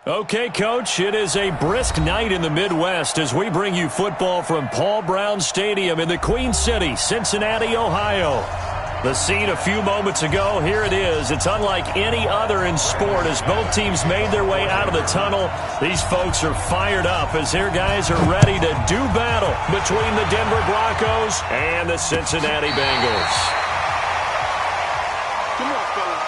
Okay, Coach, it is a brisk night in the Midwest as we bring you football from Paul Brown Stadium in the Queen City, Cincinnati, Ohio. The scene a few moments ago, here it is. It's unlike any other in sport as both teams made their way out of the tunnel. These folks are fired up as their guys are ready to do battle between the Denver Broncos and the Cincinnati Bengals. Come on, fellas.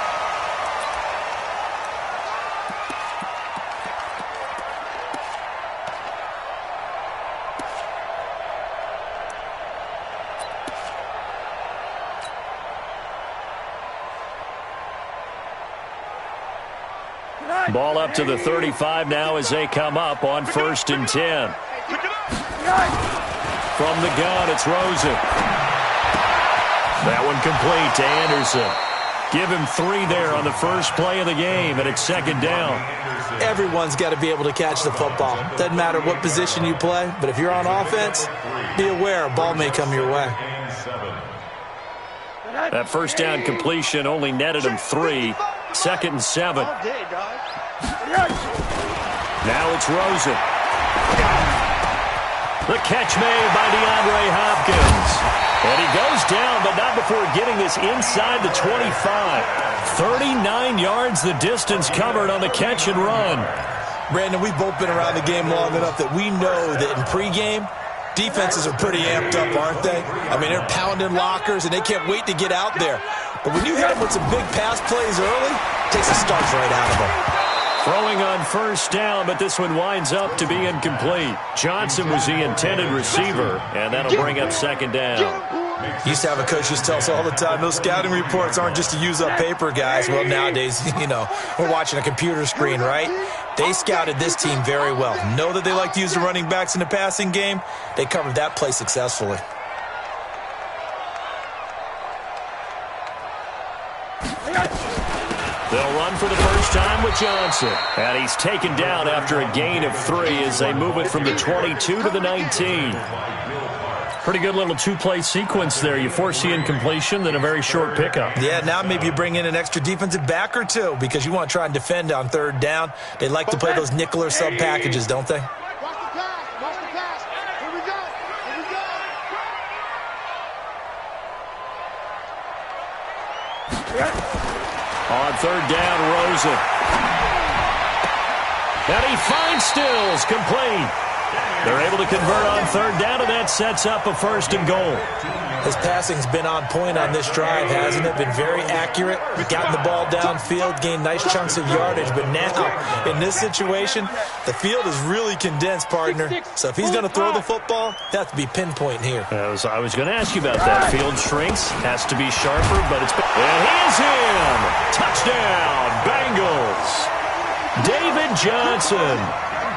Ball up to the 35 now as they come up on 1st and 10. From the gun, it's Rosen. That one complete to Anderson. Give him 3 there on the first play of the game, and it's 2nd down. Everyone's got to be able to catch the football. Doesn't matter what position you play, but if you're on offense, be aware a ball may come your way. That first down completion only netted him 3. 2nd and 7. Now it's Rosen. The catch made by DeAndre Hopkins. And he goes down, but not before getting this inside the 25. 39 yards the distance covered on the catch and run. Brandon, we've both been around the game long enough that we know that in pregame, defenses are pretty amped up, aren't they? I mean, they're pounding lockers, and they can't wait to get out there. But when you hit them with some big pass plays early, it takes the starch right out of them. Throwing on first down, but this one winds up to be incomplete. Johnson was the intended receiver, and that'll bring up 2nd down. Used to have a coach who tells us all the time, those scouting reports aren't just to use up paper, guys. Well, nowadays, we're watching a computer screen, right? They scouted this team very well. Know that they like to use the running backs in the passing game. They covered that play successfully. They'll run for the first time with Johnson. And he's taken down after a gain of 3 as they move it from the 22 to the 19. Pretty good little 2-play sequence there. You force the incompletion, then a very short pickup. Yeah, now maybe you bring in an extra defensive back or 2 because you want to try and defend on 3rd down. They like to play those nickel or sub packages, don't they? Watch the pass. Here we go. On 3rd down, Rosen. And he finds Stills, complete. They're able to convert on 3rd down, and that sets up a 1st and goal. His passing's been on point on this drive, hasn't it? Been very accurate. Gotten the ball downfield, gained nice chunks of yardage. But now, in this situation, the field is really condensed, partner. So if he's going to throw the football, it has to be pinpoint here. I was going to ask you about that. Field shrinks, has to be sharper, but it's... And he is in! Touchdown, Bengals! David Johnson.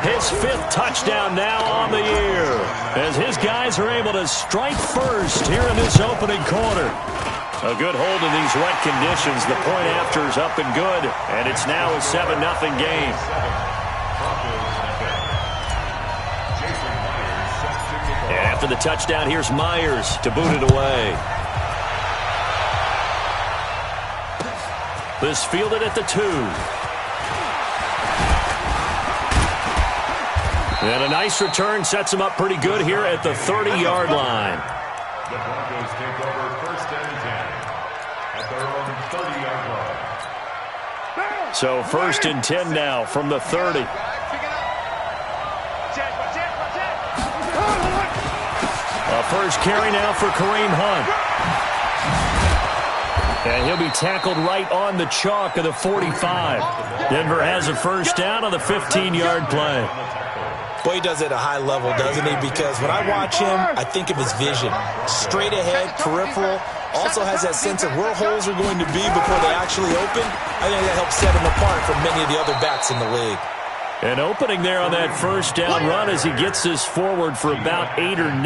His 5th touchdown now on the year as his guys are able to strike first here in this opening quarter. A good hold in these wet conditions. The point after is up and good, and it's now a 7-0 game. And after the touchdown, here's Myers to boot it away. This fielded at the 2. And a nice return sets him up pretty good here at the 30-yard line. The Broncos take over 1st and 10 at their own 30-yard line. So 1st and 10 now from the 30. A first carry now for Kareem Hunt. And he'll be tackled right on the chalk of the 45. Denver has a first down on the 15-yard play. Boy, he does it at a high level, doesn't he? Because when I watch him, I think of his vision. Straight ahead, peripheral. Also has that sense of where holes are going to be before they actually open. I think that helps set him apart from many of the other backs in the league. An opening there on that first down run as he gets this forward for about 8 or 9.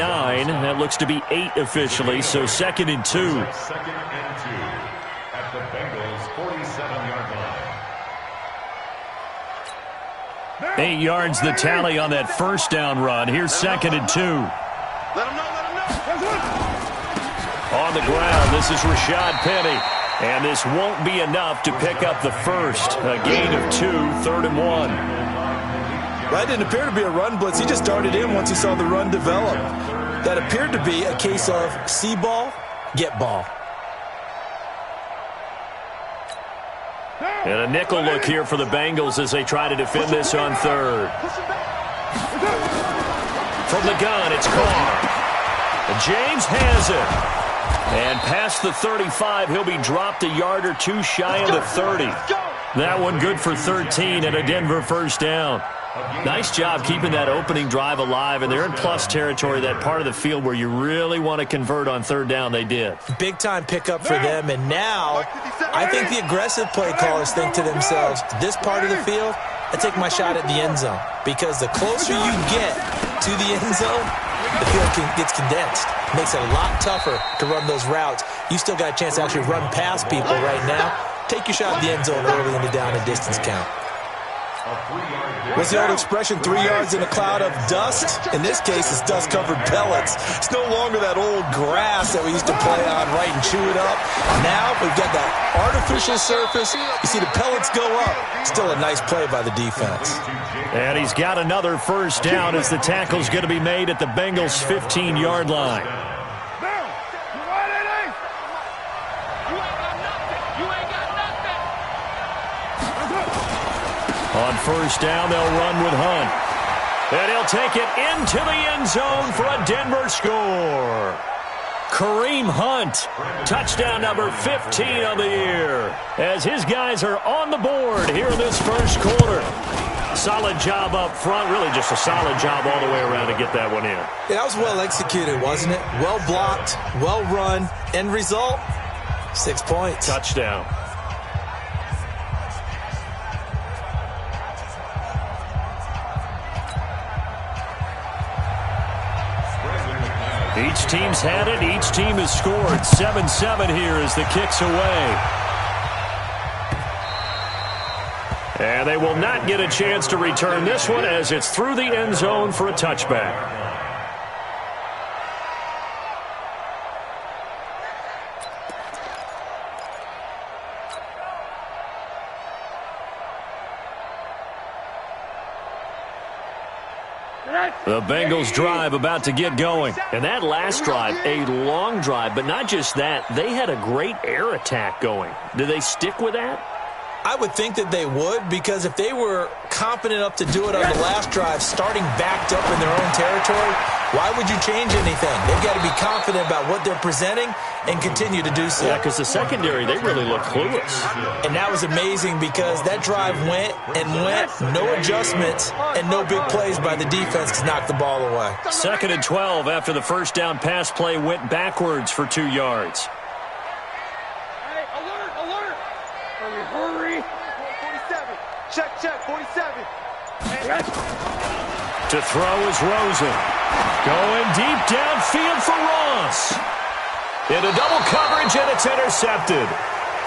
That looks to be 8 officially, so 2nd and 2. 2nd and 2 at the Bengals' 47-yard line. 8 yards the tally on that first down run. Here's 2nd and 2. Let him know. On the ground, this is Rashad Penny. And this won't be enough to pick up the first. A gain of 2, 3rd and 1. That didn't appear to be a run blitz. He just darted in once he saw the run develop. That appeared to be a case of see ball, get ball. And a nickel look here for the Bengals as they try to defend this on third. From the gun, it's Carr. James has it. And past the 35, he'll be dropped a yard or two shy of the 30. That one good for 13 and a Denver first down. Nice job keeping that opening drive alive, and they're in plus territory, that part of the field where you really want to convert on third down. They did. Big-time pickup for them, and now I think the aggressive play callers think to themselves, this part of the field, I take my shot at the end zone, because the closer you get to the end zone, the field gets condensed. Makes it a lot tougher to run those routes. You still got a chance to actually run past people right now. Take your shot at the end zone early in the down and distance count. What's the old expression, 3 yards in a cloud of dust? In this case, it's dust-covered pellets. It's no longer that old grass that we used to play on, right, and chew it up. Now we've got that artificial surface. You see the pellets go up. Still a nice play by the defense. And he's got another first down as the tackle's going to be made at the Bengals' 15-yard line. On first down, they'll run with Hunt. And he'll take it into the end zone for a Denver score. Kareem Hunt, touchdown number 15 of the year, as his guys are on the board here in this first quarter. Solid job up front, really just a solid job all the way around to get that one in. Yeah, that was well executed, wasn't it? Well blocked, well run. End result, 6 points. Touchdown. Each team's had it. Each team has scored. 7-7 here as the kick's away. And they will not get a chance to return this one as it's through the end zone for a touchback. The Bengals drive about to get going. And that last drive, a long drive, but not just that, they had a great air attack going. Do they stick with that? I would think that they would, because if they were confident enough to do it on the last drive, starting backed up in their own territory, why would you change anything? They've got to be confident about what they're presenting and continue to do so. Yeah, because the secondary, they really look clueless. And that was amazing because that drive went and went, no adjustments, and no big plays by the defense to knock the ball away. 2nd and 12 after the first down pass play went backwards for 2 yards. Check, 47. To throw is Rosen. Going deep downfield for Ross. Into double coverage, and it's intercepted.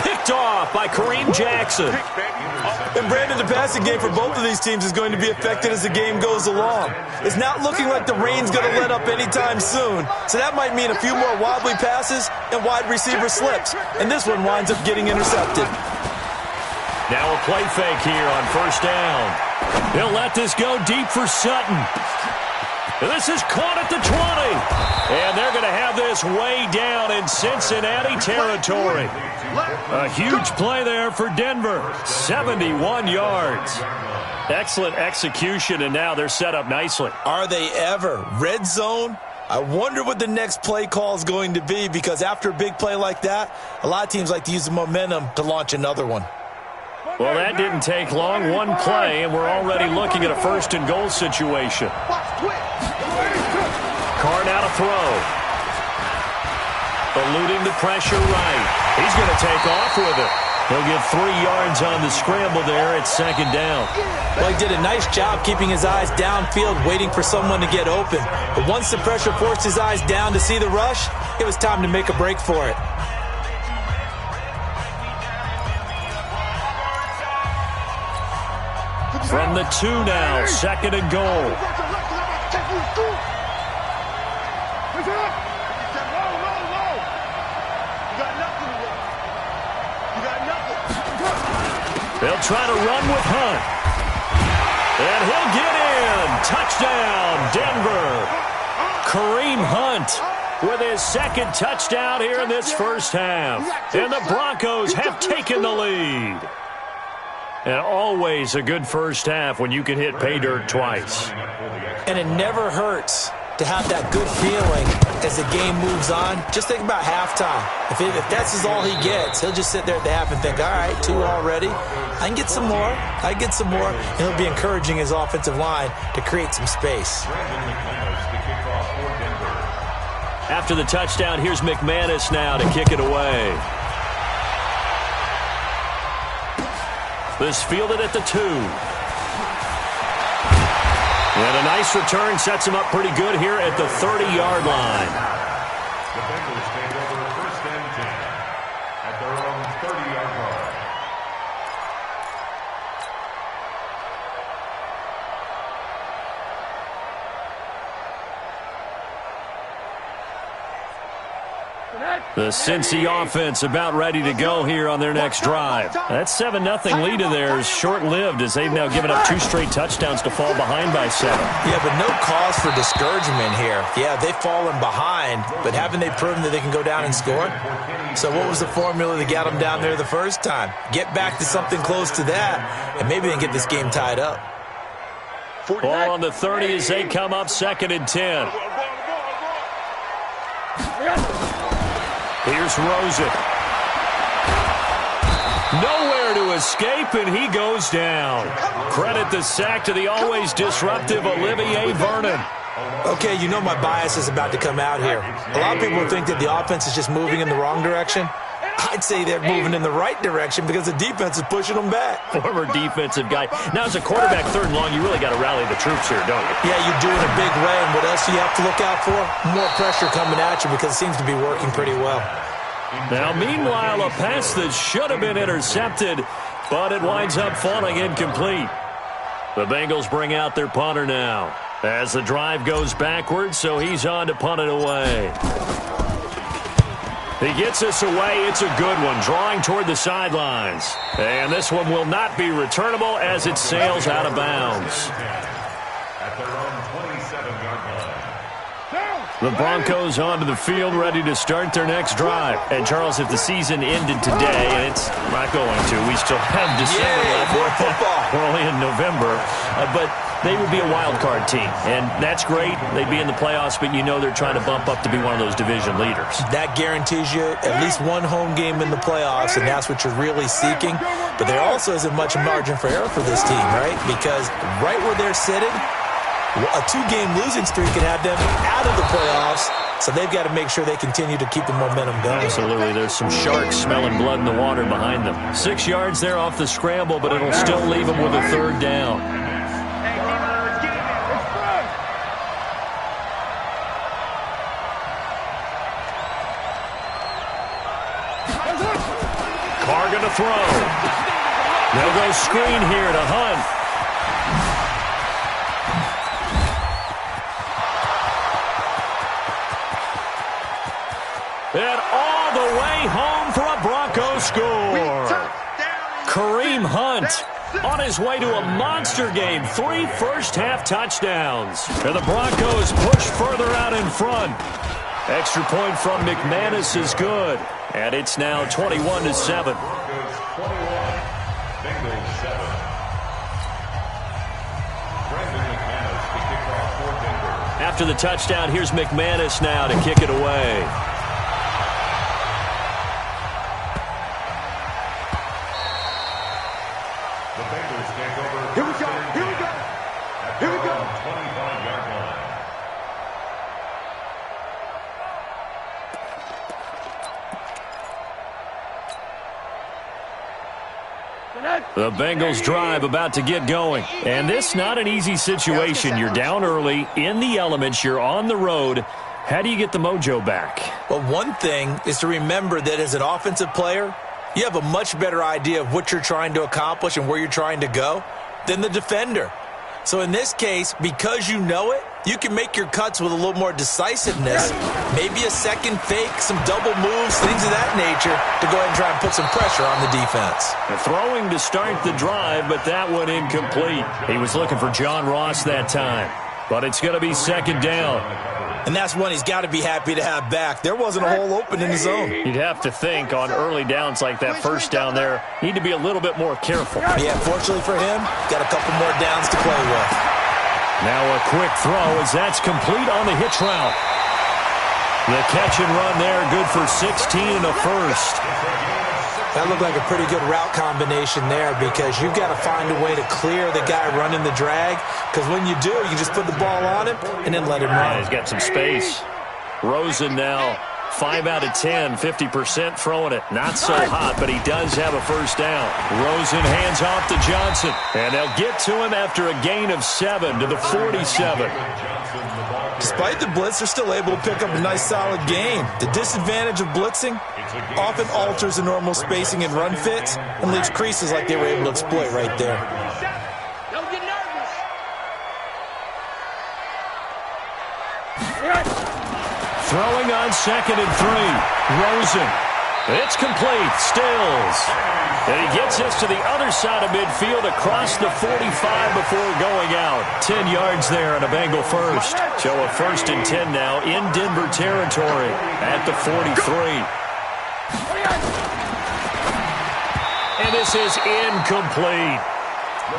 Picked off by Kareem Jackson. And Brandon, the passing game for both of these teams is going to be affected as the game goes along. It's not looking like the rain's going to let up anytime soon. So that might mean a few more wobbly passes and wide receiver slips. And this one winds up getting intercepted. Now a play fake here on first down. He'll let this go deep for Sutton. This is caught at the 20. And they're going to have this way down in Cincinnati territory. A huge play there for Denver. 71 yards. Excellent execution, and now they're set up nicely. Are they ever? Red zone? I wonder what the next play call is going to be, because after a big play like that, a lot of teams like to use the momentum to launch another one. Well, that didn't take long. One play, and we're already looking at a 1st and goal situation. Carr now to throw. Eluding the pressure right. He's going to take off with it. He'll get 3 yards on the scramble there. It's 2nd down. Well, he did a nice job keeping his eyes downfield, waiting for someone to get open. But once the pressure forced his eyes down to see the rush, it was time to make a break for it. From the 2 now, 2nd and goal. They'll try to run with Hunt. And he'll get in. Touchdown, Denver. Kareem Hunt with his second touchdown here in this first half. And the Broncos have taken the lead. And always a good first half when you can hit pay dirt twice. And it never hurts to have that good feeling as the game moves on. Just think about halftime. If that's all he gets, he'll just sit there at the half and think, all right, 2 already. I can get some more. I get some more. And he'll be encouraging his offensive line to create some space. After the touchdown, here's McManus now to kick it away. This fielded at the 2. And a nice return sets him up pretty good here at the 30-yard line. The Bengals take over first and 10 at their own 30-yard line. The Cincy offense about ready to go here on their next drive. That 7-0 lead of theirs short-lived as they've now given up 2 straight touchdowns to fall behind by 7. Yeah, but no cause for discouragement here. Yeah, they've fallen behind, but haven't they proven that they can go down and score? So what was the formula that got them down there the first time? Get back to something close to that, and maybe they can get this game tied up. Ball on the 30 as they come up 2nd and 10. Here's Rosen. Nowhere to escape, and he goes down. Credit the sack to the always disruptive Olivier Vernon. Okay, you know my bias is about to come out here. A lot of people think that the offense is just moving in the wrong direction. I'd say they're moving in the right direction because the defense is pushing them back. Former defensive guy. Now, as a quarterback 3rd and long, you really got to rally the troops here, don't you? Yeah, you do in a big way. And what else do you have to look out for? More pressure coming at you because it seems to be working pretty well. Now, meanwhile, a pass that should have been intercepted, but it winds up falling incomplete. The Bengals bring out their punter now as the drive goes backwards, so he's on to punt it away. He gets us away. It's a good one, drawing toward the sidelines. And this one will not be returnable as it sails out of bounds. At their own 27-yard line. The Broncos onto the field, ready to start their next drive. And, Charles, if the season ended today, and it's not going to, we still have December left. More football. We're only in November. But they would be a wild card team, and that's great. They'd be in the playoffs, but you know they're trying to bump up to be one of those division leaders. That guarantees you at least one home game in the playoffs, and that's what you're really seeking. But there also isn't much margin for error for this team, right? Because right where they're sitting, a 2-game losing streak can have them out of the playoffs, so they've got to make sure they continue to keep the momentum going. Absolutely. There's some sharks smelling blood in the water behind them. 6 yards there off the scramble, but it'll still leave them with a 3rd down. Carr going to throw. They'll go screen here to Hunt. And all the way home for a Broncos score. Kareem Hunt on his way to a monster game. 3 first-half touchdowns. And the Broncos push further out in front. Extra point from McManus is good. And it's now 21-7. After the touchdown, here's McManus now to kick it away. The Bengals take over. Here we go. Here we go. Here we go. 25-yard line. The Bengals drive about to get going. And this not an easy situation. You're down early, in the elements, you're on the road. How do you get the mojo back? Well, one thing is to remember that as an offensive player, you have a much better idea of what you're trying to accomplish and where you're trying to go than the defender. So in this case, because you know it, You can make your cuts with a little more decisiveness. Maybe a second fake, some double moves, things of that nature to go ahead and try and put some pressure on the defense. Throwing to start the drive, but that one incomplete. He was looking for John Ross that time, but it's going to be second down. And that's one he's got to be happy to have back. There wasn't a hole open in his zone. You'd have to think on early downs like that first down there, need to be a little bit more careful. Yeah, fortunately for him, got a couple more downs to play with. Now a quick throw as that's complete on the hitch route. The catch and run there, good for 16 and a first. That looked like a pretty good route combination there because you've got to find a way to clear the guy running the drag, because when you do, you just put the ball on him and then let him run. He's got some space. Rosen now 5 out of 10, 50% throwing it. Not so hot, but he does have a first down. Rosen hands off to Johnson, and they'll get to him after a gain of 7 to the 47. Despite the blitz, they're still able to pick up a nice solid gain. The disadvantage of blitzing often alters the normal spacing and run fits and leaves creases like they were able to exploit right there. Don't get nervous. Throwing on 2nd and 3. Rosen. It's complete. Stills. And he gets this to the other side of midfield across the 45 before going out. 10 yards there on a Bengal first. So a 1st and 10 now in Denver territory at the 43. And this is incomplete.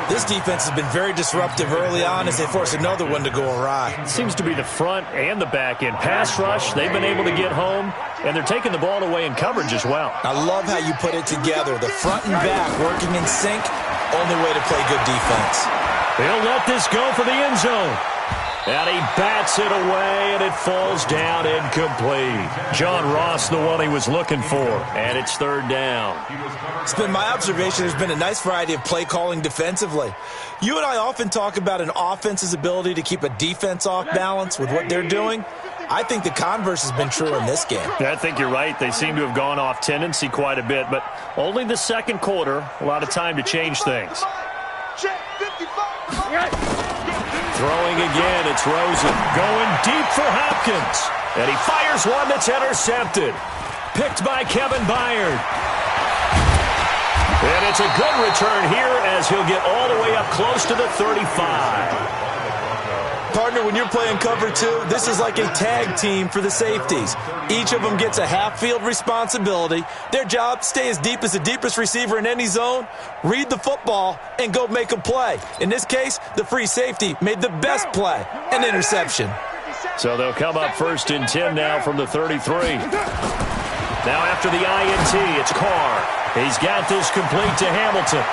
This defense has been very disruptive early on as they force another one to go awry. It seems to be the front and the back end. Pass rush, they've been able to get home, and they're taking the ball away in coverage as well. I love how you put it together. The front and back working in sync, only way to play good defense. He'll let this go for the end zone. And he bats it away, and it falls down incomplete. John Ross, the one he was looking for, and it's 3rd down. It's been my observation there's been a nice variety of play calling defensively. You and I often talk about an offense's ability to keep a defense off balance with what they're doing. I think the converse has been true in this game. I think you're right. They seem to have gone off tendency quite a bit, but only the second quarter, a lot of time to change things. Check 55. Throwing again, it's Rosen. Going deep for Hopkins. And he fires one that's intercepted. Picked by Kevin Byard. And it's a good return here as he'll get all the way up close to the 35. Partner, when you're playing cover 2, this is like a tag team for the safeties. Each of them gets a half-field responsibility. Their job, stay as deep as the deepest receiver in any zone, read the football, and go make a play. In this case, the free safety made the best play, an interception. So they'll come up 1st and 10 now from the 33. Now after the INT, it's Carr. He's got this complete to Hamilton.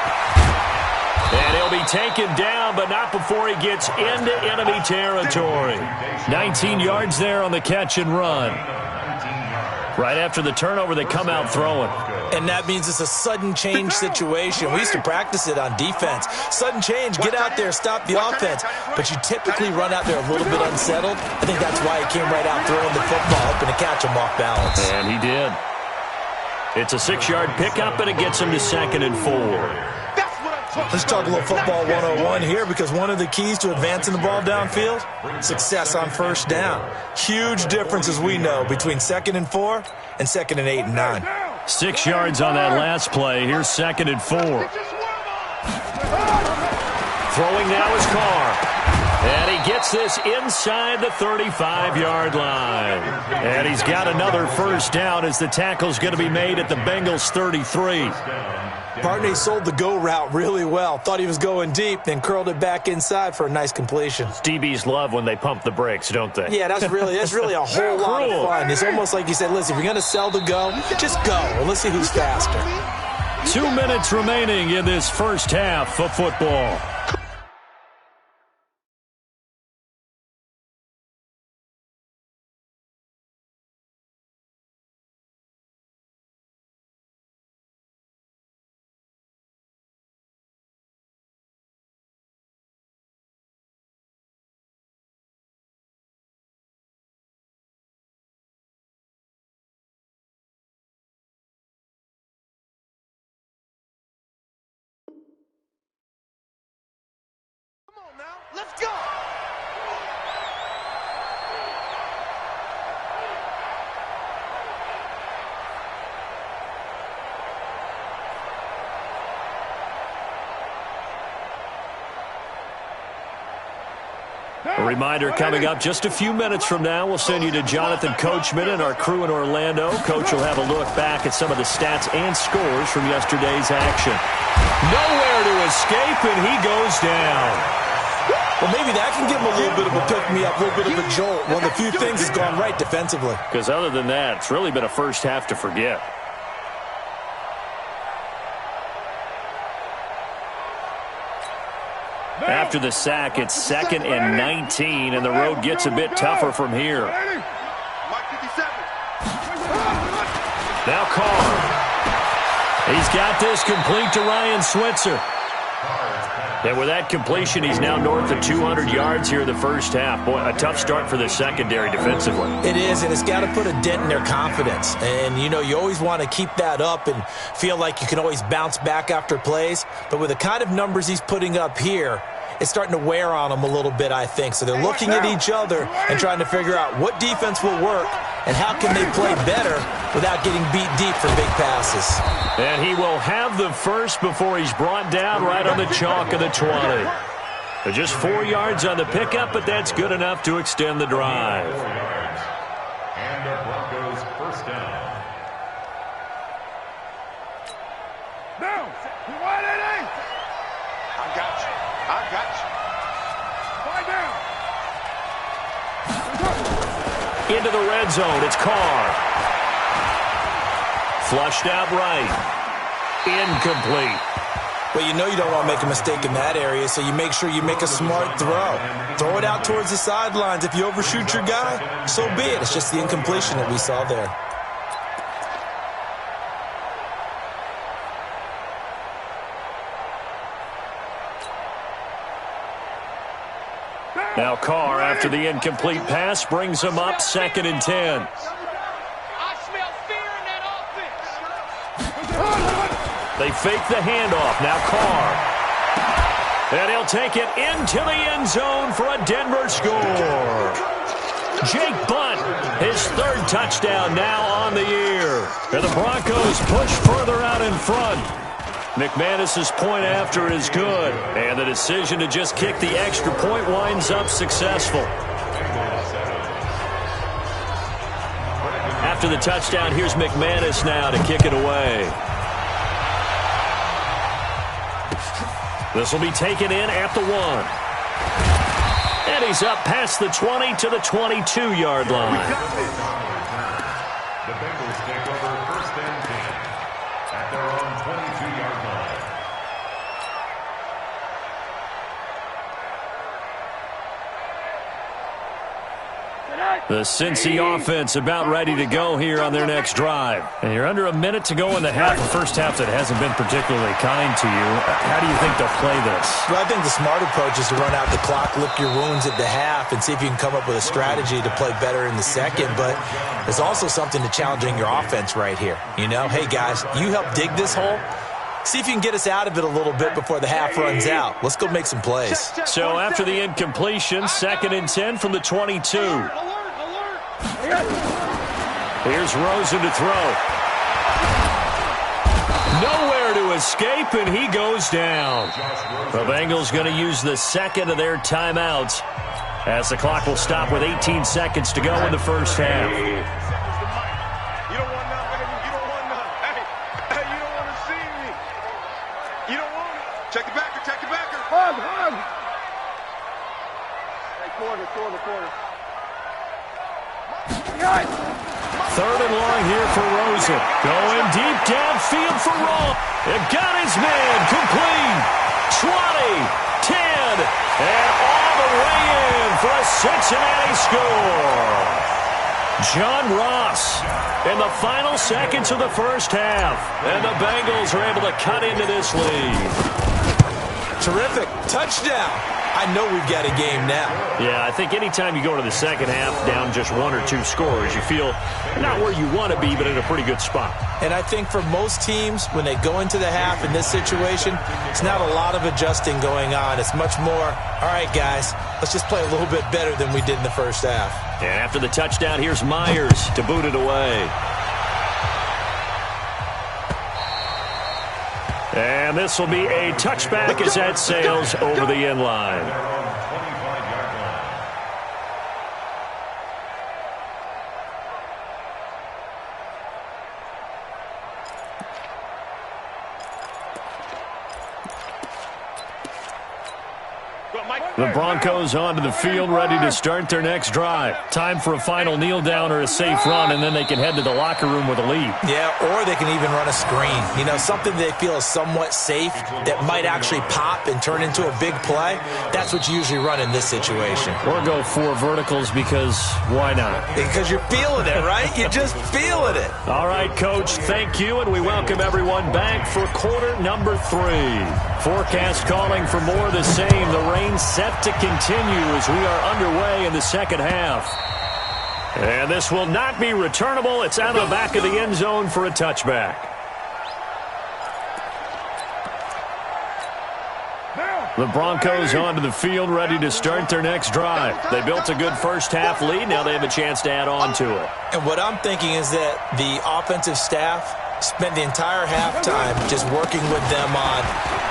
And he'll be taken down, but not before he gets into enemy territory. 19 yards there on the catch and run. Right after the turnover, they come out throwing. And that means it's a sudden change situation. We used to practice it on defense. Sudden change, get out there, stop the offense. But you typically run out there a little bit unsettled. I think that's why he came right out throwing the football, hoping to catch him off balance. And he did. It's a 6-yard pickup, and it gets him to 2nd and 4. Let's talk a little football 101 here, because one of the keys to advancing the ball downfield, success on 1st down. Huge difference, as we know, between 2nd and 4 and 2nd and 8 and 9. 6 yards on that last play. Here's 2nd and 4. Throwing now is Carr. And he gets this inside the 35-yard line. And he's got another 1st down as the tackle's going to be made at the Bengals' 33. Partney sold the go route really well. Thought he was going deep, then curled it back inside for a nice completion. DBs love when they pump the brakes, don't they? Yeah, that's really a whole lot of fun. It's almost like you said, listen, if you're going to sell the go, just go, and let's see who's faster. 2 minutes remaining in this first half of football. Let's go. A reminder coming up just a few minutes from now. We'll send you to Jonathan Coachman and our crew in Orlando. Coach will have a look back at some of the stats and scores from yesterday's action. Nowhere to escape, and he goes down. Well, maybe that can give him a little bit of a pick-me-up, a little bit of a jolt. One of the few things has gone right defensively. Because other than that, it's really been a first half to forget. After the sack, it's 2nd and 19, and the road gets a bit tougher from here. Now Carr. He's got this complete to Ryan Switzer. And with that completion, he's now north of 200 yards here in the first half. Boy, a tough start for the secondary defensively. It is, and it's got to put a dent in their confidence. And, you know, you always want to keep that up and feel like you can always bounce back after plays. But with the kind of numbers he's putting up here, it's starting to wear on them a little bit, I think. So they're looking at each other and trying to figure out what defense will work and how can they play better without getting beat deep for big passes. And he will have the first before he's brought down right on the chalk of the 20. But just 4 yards on the pickup, but that's good enough to extend the drive. And the Broncos first down. Down. Wide at 8. I got you. I got you. 5 down. Into the red zone, it's Carr. Flushed out right. Incomplete. Well, you know you don't want to make a mistake in that area, so you make sure you make a smart throw. Throw it out towards the sidelines. If you overshoot your guy, so be it. It's just the incompletion that we saw there. Now Carr, after the incomplete pass, brings him up 2nd and 10. I smell fear in that offense. They fake the handoff. Now Carr. And he'll take it into the end zone for a Denver score. Jake Bunt, his 3rd touchdown now on the year. And the Broncos push further out in front. McManus's point after is good. And the decision to just kick the extra point winds up successful. After the touchdown, here's McManus now to kick it away. This will be taken in at the 1. And he's up past the 20 to the 22-yard line. The Bengals take over 1st and 10 at their own 22-yard line. The Cincy offense about ready to go here on their next drive. And you're under a minute to go in the half. The first half that hasn't been particularly kind to you. How do you think they'll play this? Well, I think the smart approach is to run out the clock, lick your wounds at the half, and see if you can come up with a strategy to play better in the second. But there's also something to challenging your offense right here. You know, hey, guys, you help dig this hole. See if you can get us out of it a little bit before the half runs out. Let's go make some plays. So after the incompletion, 2nd and 10 from the 22. Here's Rosen to throw. Nowhere to escape, and he goes down. The Bengals going to use the 2nd of their timeouts as the clock will stop with 18 seconds to go in the first half. You don't want none, baby. You don't want none. Hey, you don't want to see me. You don't want it. Check the backer. Check the backer. Hug. Hey, quarter. 3rd and long here for Rosen. Going deep downfield for Roll. It got his man complete. 20, 10, and all the way in for a Cincinnati score. John Ross in the final seconds of the first half. And the Bengals are able to cut into this lead. Terrific. Touchdown. I know we've got a game now. Yeah, I think anytime you go into the second half down just 1 or 2 scores, you feel not where you want to be, but in a pretty good spot. And I think for most teams, when they go into the half in this situation, it's not a lot of adjusting going on. It's much more, all right, guys, let's just play a little bit better than we did in the first half. And after the touchdown, here's Myers to boot it away. And this will be a touchback as that sails over the end line. The Broncos onto the field, ready to start their next drive. Time for a final kneel down or a safe run, and then they can head to the locker room with a lead. Yeah, or they can even run a screen. You know, something they feel is somewhat safe that might actually pop and turn into a big play. That's what you usually run in this situation. Or go 4 verticals because why not? Because you're feeling it, right? You're just feeling it. All right, Coach, thank you, and we welcome everyone back for quarter number 3. Forecast calling for more of the same. The rain set to continue as we are underway in the second half. And this will not be returnable. It's out of the back of the end zone for a touchback. The Broncos onto the field, ready to start their next drive. They built a good first-half lead. Now they have a chance to add on to it. And what I'm thinking is that the offensive staff spent the entire halftime just working with them on,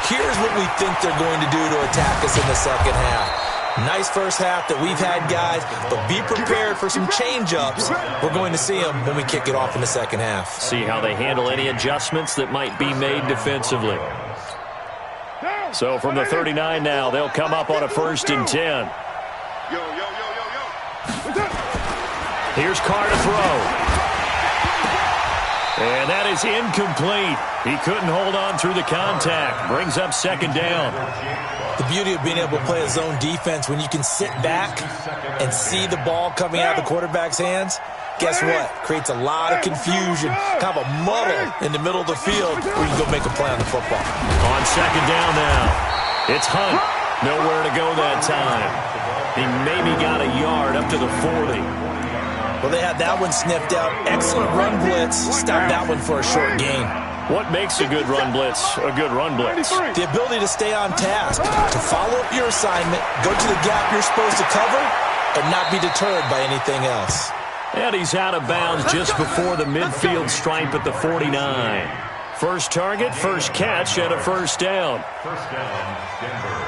here's what we think they're going to do to attack us in the second half. Nice first half that we've had, guys, but be prepared for some change-ups. We're going to see them when we kick it off in the second half. See how they handle any adjustments that might be made defensively. So from the 39 now, they'll come up on a 1st and 10. Here's Carr to throw. And that is incomplete. He couldn't hold on through the contact. Brings up 2nd down. The beauty of being able to play a zone defense when you can sit back and see the ball coming out of the quarterback's hands, guess what? Creates a lot of confusion, kind of a muddle in the middle of the field where you can go make a play on the football. On 2nd down now, it's Hunt. Nowhere to go that time. He maybe got a yard up to the 40. Well, they had that one sniffed out. Excellent run blitz. Stopped that one for a short gain. What makes a good run blitz a good run blitz? The ability to stay on task, to follow up your assignment, go to the gap you're supposed to cover, and not be deterred by anything else. And he's out of bounds just before the midfield stripe at the 49. First target, first catch, and a 1st down. 1st down, Denver.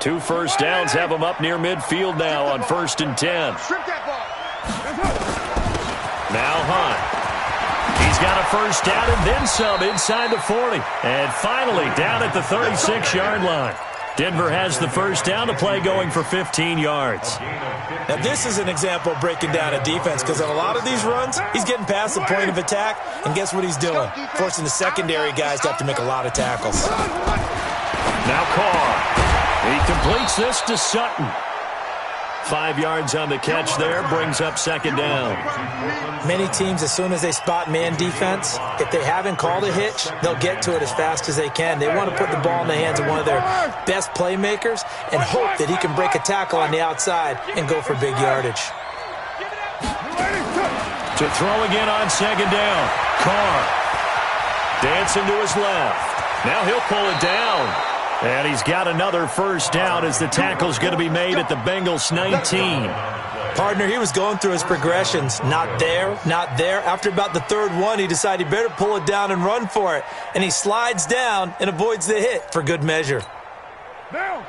2 first downs have him up near midfield now on 1st and 10. Now Hunt. He's got a 1st down and then some inside the 40. And finally down at the 36-yard line. Denver has the 1st down to play, going for 15 yards. Now this is an example of breaking down a defense, because on a lot of these runs, he's getting past the point of attack, and guess what he's doing? Forcing the secondary guys to have to make a lot of tackles. Now Carr. He completes this to Sutton. 5 yards on the catch there, brings up 2nd down. Many teams, as soon as they spot man defense, if they haven't called a hitch, they'll get to it as fast as they can. They want to put the ball in the hands of one of their best playmakers and hope that he can break a tackle on the outside and go for big yardage. To throw again on 2nd down. Carr dancing to his left. Now he'll pull it down. And he's got another 1st down as the tackle's going to be made at the Bengals 19. Partner, he was going through his progressions. Not there, not there. After about the 3rd one, he decided he better pull it down and run for it. And he slides down and avoids the hit for good measure. Down.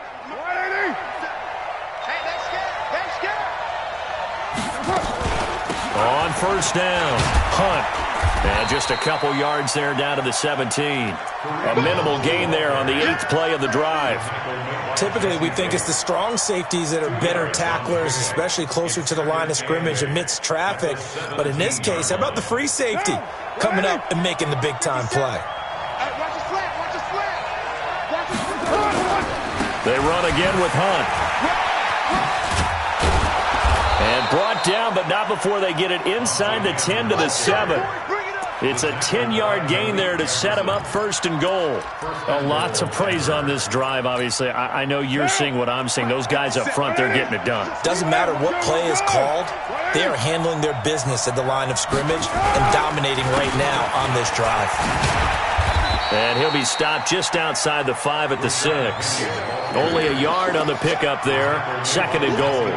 On 1st down, Hunt. And just a couple yards there down to the 17. A minimal gain there on the 8th play of the drive. Typically, we think it's the strong safeties that are better tacklers, especially closer to the line of scrimmage amidst traffic. But in this case, how about the free safety coming up and making the big-time play? They run again with Hunt. And brought down, but not before they get it inside the 10 to the 7. It's a 10-yard gain there to set him up 1st and goal. A lot to praise on this drive, obviously. I know you're seeing what I'm seeing. Those guys up front, they're getting it done. Doesn't matter what play is called. They are handling their business at the line of scrimmage and dominating right now on this drive. And he'll be stopped just outside the 5 at the 6. Only a yard on the pickup there. 2nd and goal.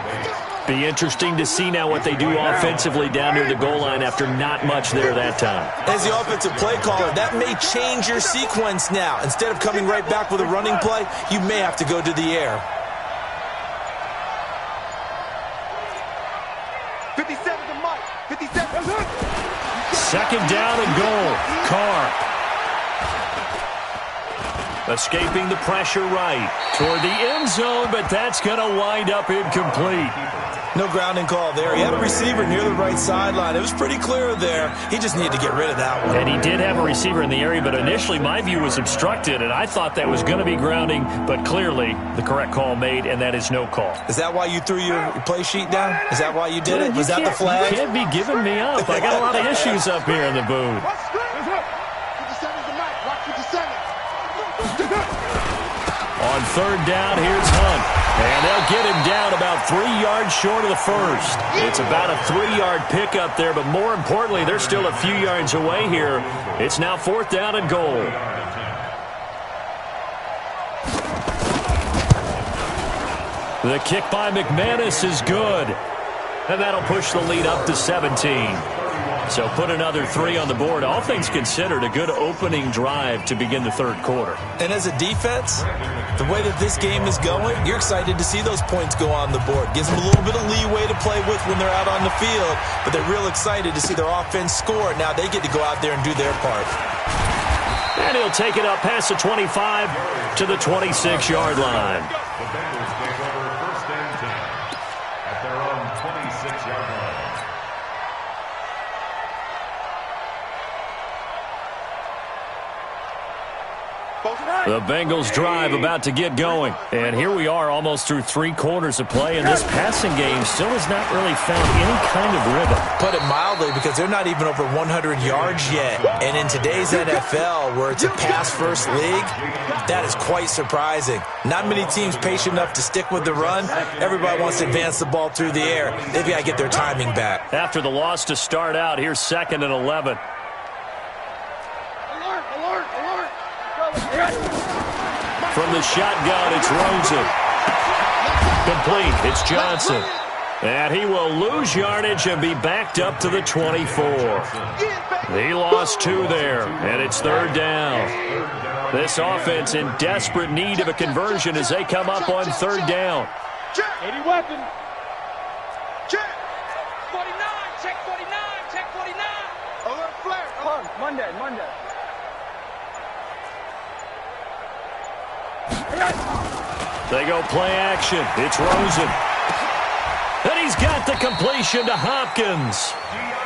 Be interesting to see now what they do offensively down near the goal line after not much there that time. As the offensive play caller, that may change your sequence now. Instead of coming right back with a running play, you may have to go to the air. 57 to Mike. 57. Second down and goal. Carr. Escaping the pressure right toward the end zone, but that's going to wind up incomplete. No grounding call there. He had a receiver near the right sideline. It was pretty clear there. He just needed to get rid of that one. And he did have a receiver in the area, but initially my view was obstructed, and I thought that was going to be grounding, but clearly the correct call made, and that is no call. Is that why you threw your play sheet down? Is that why you did it? Was that the flag? You can't be giving me up. I got a lot of issues up here in the booth. On third down, here's Hunt. And they'll get him down about 3 yards short of the first. It's about a 3-yard pickup there, but more importantly, they're still a few yards away here. It's now fourth down and goal. The kick by McManus is good. And that'll push the lead up to 17. So put another 3 on the board. All things considered, a good opening drive to begin the third quarter. And as a defense, the way that this game is going, you're excited to see those points go on the board. Gives them a little bit of leeway to play with when they're out on the field, but they're real excited to see their offense score. Now they get to go out there and do their part. And he'll take it up past the 25 to the 26-yard line. The Bengals take over first and 10 at their own 26-yard line. The Bengals drive about to get going. And here we are almost through 3 quarters of play, and this passing game still has not really found any kind of rhythm. Put it mildly, because they're not even over 100 yards yet. And in today's NFL, where it's a pass-first league, that is quite surprising. Not many teams patient enough to stick with the run. Everybody wants to advance the ball through the air. They've got to get their timing back. After the loss to start out, here's 2nd and 11. From the shotgun, it's Rosen. Complete. It's Johnson. And he will lose yardage and be backed up to the 24. He lost 2 there, and it's third down. This offense in desperate need of a conversion as they come up on third down. Check. 80 weapon. Check. 49. Check 49. Check 49. Alert flare. Monday. They go play action. It's Rosen. And he's got the completion to Hopkins.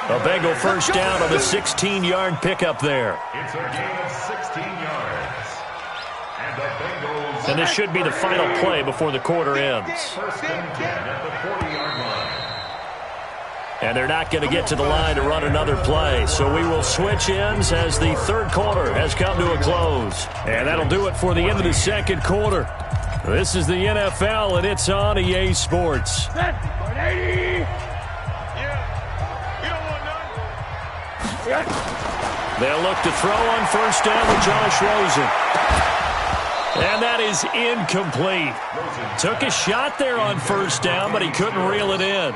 A Bengal first down on the 16-yard pickup there. It's a gain of 16 yards. And the Bengals... And this should be the final play before the quarter ends. First and 10 at the 40-yard line. And they're not going to get to the line to run another play. So we will switch ends as the third quarter has come to a close. And that'll do it for the end of the second quarter. This is the NFL, and it's on EA Sports. 180. Yeah. You don't want none. They'll look to throw on first down with Josh Rosen. And that is incomplete. Took a shot there on first down, but he couldn't reel it in.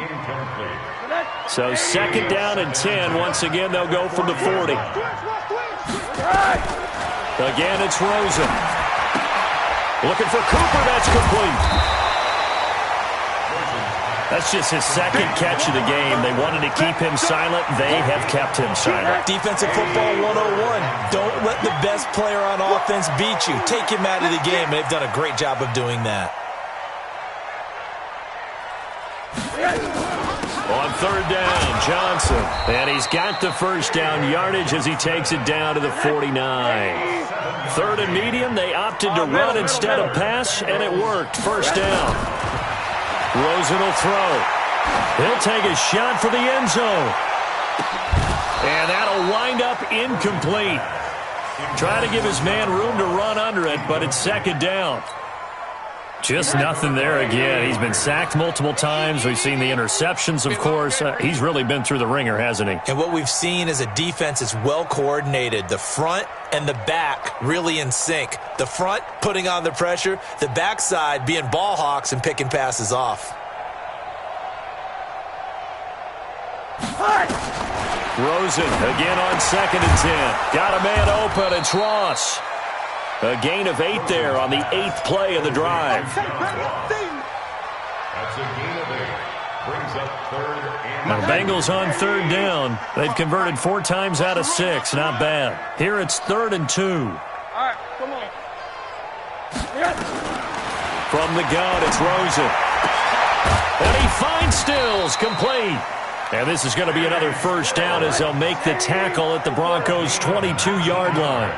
So 2nd down and 10. Once again, they'll go from the 40. Again, it's Rosen. Looking for Cooper. That's complete. That's just his 2nd catch of the game. They wanted to keep him silent. They have kept him silent. Defensive football 101. Don't let the best player on offense beat you. Take him out of the game. They've done a great job of doing that. On third down, Johnson. And he's got the first down yardage as he takes it down to the 49. 3rd and medium, they opted to run instead of pass, and it worked. First down. Rosen will throw. He'll take a shot for the end zone. And that'll wind up incomplete. Try to give his man room to run under it, but it's 2nd down. Just nothing there again. He's been sacked multiple times. We've seen the interceptions, of course. He's really been through the ringer, hasn't he? And what we've seen is a defense that's well coordinated. The front and the back really in sync. The front putting on the pressure. The backside being ball hawks and picking passes off. Rosen again on 2nd and 10. Got a man open. It's Ross. A gain of 8 there on the 8th play of the drive. That's a gain of 8. Brings up third and Now the Bengals on third down. They've converted 4 times out of 6. Not bad. Here it's 3rd and 2. All right, come on. From the gun, it's Rosen. And he finds Stills, complete. And this is going to be another first down as they'll make the tackle at the Broncos' 22-yard line.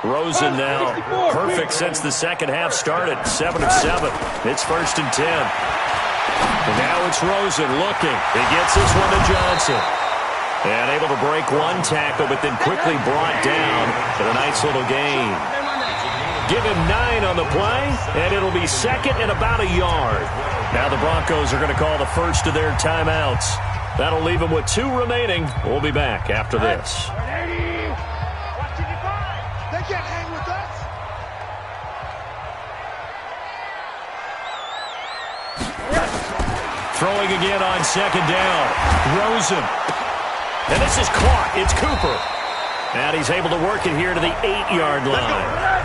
Rosen now perfect since the second half started. 7 of 7. It's 1st and 10. And now it's Rosen looking. He gets this one to Johnson. And able to break one tackle, but then quickly brought down for a nice little gain. Give him 9 on the play, and it'll be 2nd and about a yard. Now the Broncos are going to call the first of their timeouts. That'll leave them with 2 remaining. We'll be back after this. They can't hang with us. Throwing again on 2nd down. Rosen. And this is caught. It's Cooper. And he's able to work it here to the 8-yard line.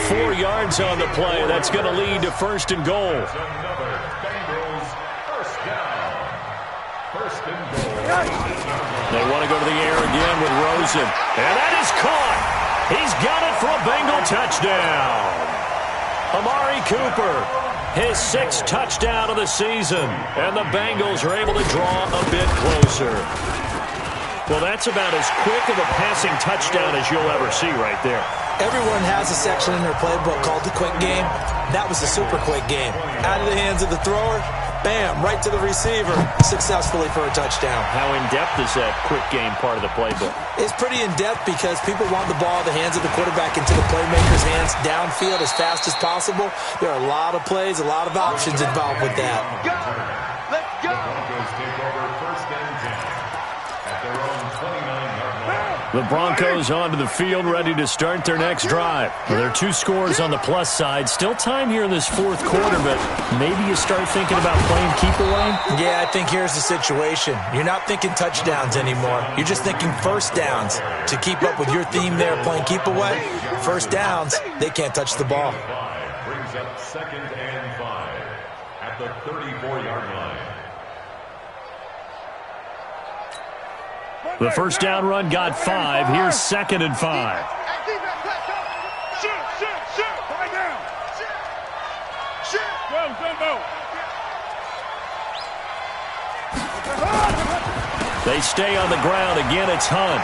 4 yards on the play. That's going to lead to 1st and goal. another Bengals first down. 1st and goal. They want to go to the air again with Rosen. And that is caught. He's got it for a Bengal touchdown. Amari Cooper, his 6th touchdown of the season. And the Bengals are able to draw a bit closer. Well, that's about as quick of a passing touchdown as you'll ever see right there. Everyone has a section in their playbook called the quick game. That was a super quick game. Out of the hands of the thrower, bam, right to the receiver, successfully for a touchdown. How in-depth is that quick game part of the playbook? It's pretty in-depth because people want the ball in the hands of the quarterback into the playmaker's hands downfield as fast as possible. There are a lot of plays, a lot of options involved with that. Go! Let's go! Broncos take over 1st and 10 at their own 29-yard line. The Broncos onto the field, ready to start their next drive. Well, there are 2 scores on the plus side. Still time here in this 4th quarter, but maybe you start thinking about playing keep away? Yeah, I think here's the situation. You're not thinking touchdowns anymore. You're just thinking first downs. To keep up with your theme there, playing keep away, first downs, they can't touch the ball. 5 brings up 2nd and 5 at the 34-yard line. The first down run got 5. Here's 2nd and 5. Shoot, shoot, shoot! Right down! Shoot! Go, They stay on the ground. Again, it's Hunt.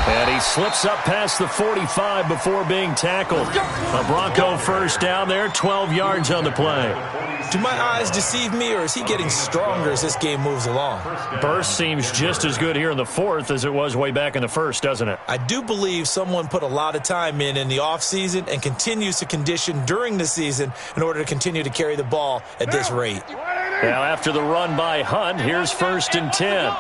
And he slips up past the 45 before being tackled. A Bronco first down there, 12 yards on the play. Do my eyes deceive me, or is he getting stronger as this game moves along? Burst seems just as good here in the 4th as it was way back in the 1st, doesn't it? I do believe someone put a lot of time in the offseason and continues to condition during the season in order to continue to carry the ball at this rate. Now after the run by Hunt, here's 1st and 10.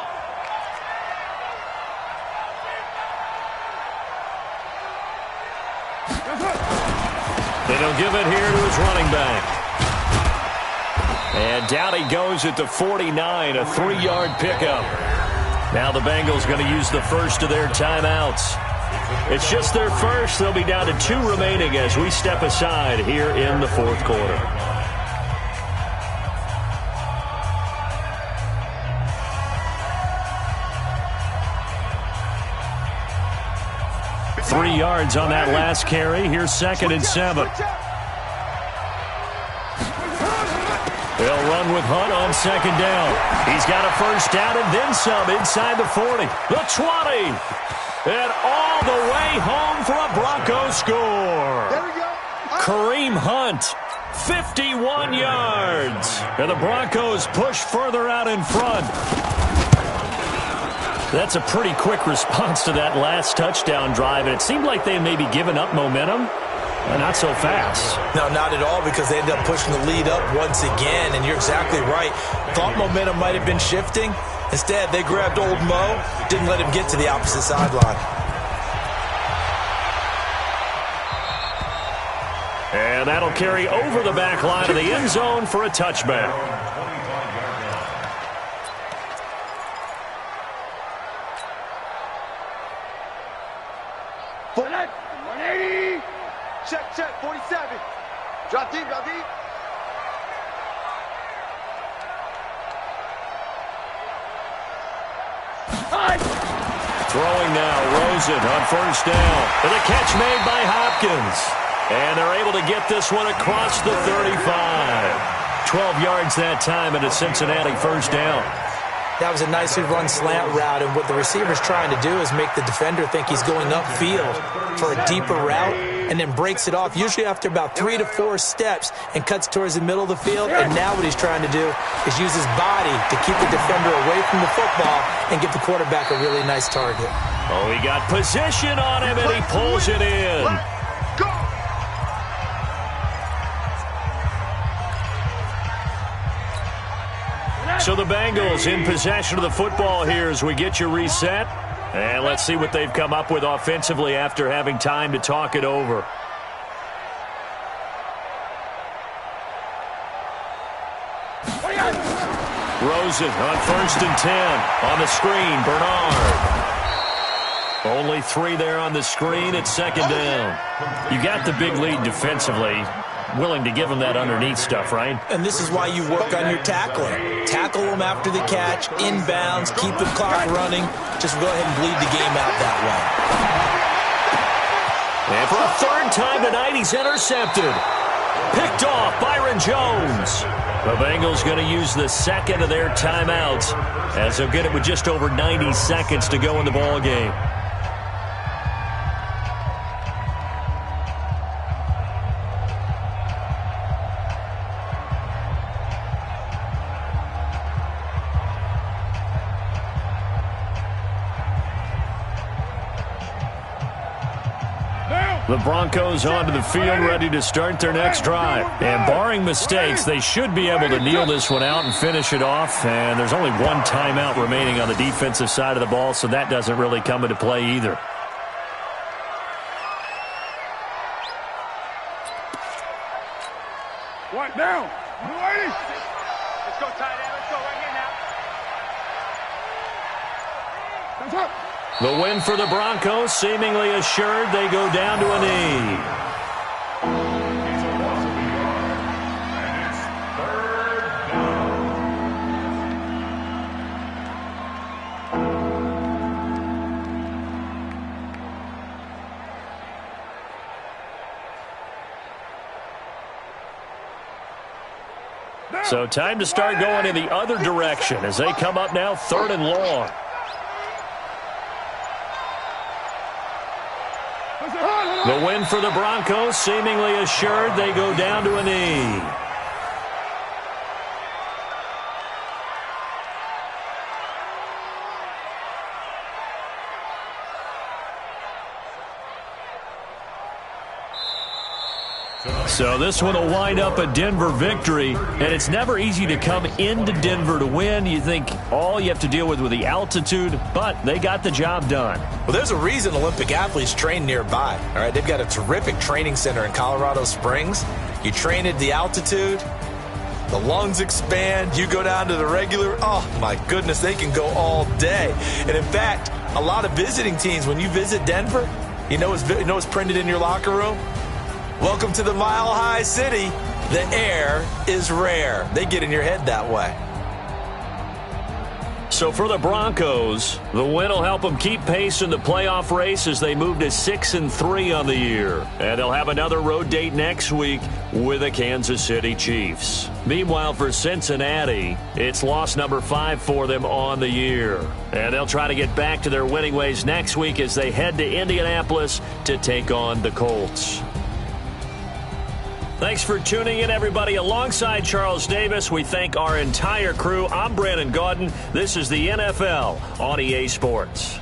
And he'll give it here to his running back. And down he goes at the 49, a 3-yard pickup. Now the Bengals going to use the first of their timeouts. It's just their first. They'll be down to 2 remaining as we step aside here in the 4th quarter. Three yards on that last carry. Here's 2nd and 7. They'll run with Hunt on 2nd down. He's got a first down and then some inside the 40. The 20. And all the way home for a Broncos score. there we go! Kareem Hunt, 51 yards. And the Broncos push further out in front. That's a pretty quick response to that last touchdown drive. And it seemed like they had maybe given up momentum. Not so fast. No, not at all, because they ended up pushing the lead up once again, and you're exactly right. Thought momentum might have been shifting. Instead, they grabbed old Mo, didn't let him get to the opposite sideline. And that'll carry over the back line of the end zone for a touchback. Check, check, 47. Drop deep, drop deep. Throwing now, Rosen on first down. And the catch made by Hopkins. And they're able to get this one across the 35. 12 yards that time, and a Cincinnati first down. That was a nicely run slant route, and what the receiver's trying to do is make the defender think he's going upfield for a deeper route, and then breaks it off, usually after about 3 to 4 steps, and cuts towards the middle of the field. And now what he's trying to do is use his body to keep the defender away from the football and give the quarterback a really nice target. Oh, he got position on him, and he pulls it in. So the Bengals in possession of the football here as we get you reset. And let's see what they've come up with offensively after having time to talk it over. Rosen on first and 10. On the screen, Bernard. Only 3 there on the screen at second down. You got the big lead defensively. Willing to give them that underneath stuff, right? And this is why you work on your tackling. Tackle them after the catch, inbounds, keep the clock running. Just go ahead and bleed the game out that way. And for a third time tonight, he's intercepted. Picked off, Byron Jones. The Bengals going to use the second of their timeouts as they'll get it with just over 90 seconds to go in the ball game. The Broncos onto the field, ready to start their next drive. And barring mistakes, they should be able to kneel this one out and finish it off. And there's only 1 timeout remaining on the defensive side of the ball, so that doesn't really come into play either. One down. Let's go tight end. Let's go right here now. That's up. The win for the Broncos, seemingly assured. They go down to a knee. So time to start going in the other direction as they come up now 3rd and long. The win for the Broncos, seemingly assured. They go down to a knee. So this one will wind up a Denver victory, and it's never easy to come into Denver to win. You think all you have to deal with the altitude, but they got the job done. Well, there's a reason Olympic athletes train nearby. All right, they've got a terrific training center in Colorado Springs. You train at the altitude, the lungs expand, you go down to the regular, oh my goodness, they can go all day. And in fact, a lot of visiting teams, when you visit Denver, you know what's printed in your locker room? Welcome to the Mile High City. The air is rare. They get in your head that way. So for the Broncos, the win will help them keep pace in the playoff race as they move to 6-3 on the year. And they'll have another road date next week with the Kansas City Chiefs. Meanwhile, for Cincinnati, it's loss number 5 for them on the year. And they'll try to get back to their winning ways next week as they head to Indianapolis to take on the Colts. Thanks for tuning in, everybody. Alongside Charles Davis, we thank our entire crew. I'm Brandon Gaudin. This is the NFL on EA Sports.